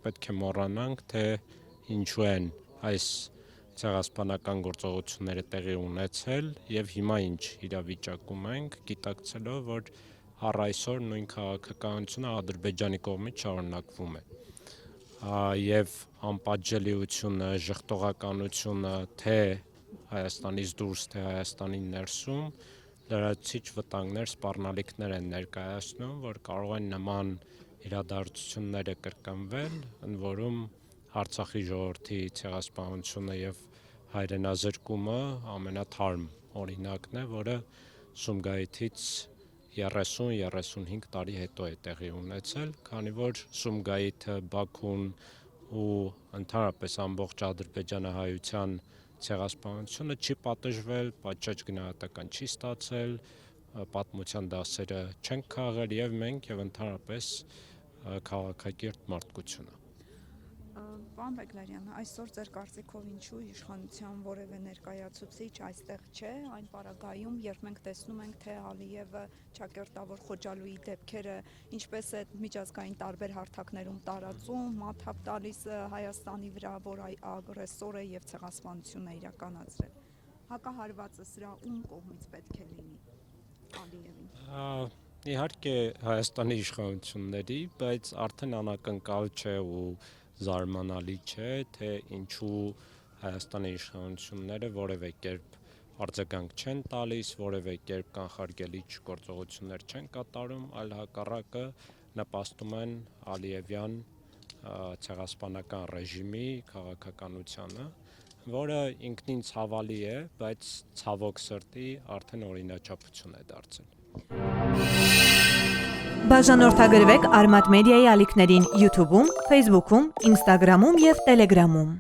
չպետք է մոռանանք, թե ինչու են այս ցեղասպանական գործողությունները տեղի ունեցել եւ հիմա ինչ իրավիճակում ենք, գիտակցելով, որ առ այսօր նույն քաղաքականությունը Ադրբեջանի կողմից շարունակվում է։ Եվ անպատժելիությունը, ժխտողականությունը թե Հայաստանից դուրս, թե Հայաստանի ներսում լրացուցիչ վտանգներ, սպառնալիքներ են ներկայացնում, որ կարող են նման իրադարձությունները կրկնվել, ընդ որում Արցախի ժողովրդի ցեղասպանությունը եւ հայրենազրկումը ամենաթարմ օրինակն է, որը Սումգայիթից 30-35 տարի հետո է տեղի ունեցել, քանի որ Սումգայիթը, Բաքուն ու ընդհանրապես ամբողջ ադրբեջանահայության ցեղասպանությունը չի պատժվել, պատշաճ գնահատական չի ստացել, պատմության դասերը չեն քաղել եւ մենք եւ ընդհանրապես քաղաքակիրթ մարդկությունը։ Պարոն Բեգլարյան, այսօր ձեր կարծիքով ինչու իշխանության որևէ ներկայացուցիչ այստեղ չէ, այն պարագայում, երբ մենք տեսնում ենք, թե Ալիևը ճակերտավոր Խոջալույի դեպքերը ինչպես է միջազգային տարբեր հարթակներում տարածում, մաթափ տալիս Հայաստանի վրա, որ ագրեսոր է եւ ցեղասպանություն է իրականացրել։ Հակահարվածը սրա ում կողմից պետք է լինի Ալիևին։ Իհարկե Հայաստանի իշխանությունների, բայց արդեն անակնկալ չէ ու զարմանալի չէ, թե ինչու Հայաստանի իշխանությունները որևէ կերպ արձագանք չեն տալիս, որևէ կերպ կանխարգելիչ գործողություններ չեն կատարում, այլ հակառակը նպաստում են Ալիևյան ցեղասպանական ռեժիմի քաղաքականությանը, որը ինքնին ցավալի է, բայց ցավոք սրտի արդեն օրինաչափություն է դարձել։ Բաժանորդագրվեք Արմաթ մեդիայի ալիքներին YouTube-ում, Facebook-ում, Instagram-ում և Telegram-ում։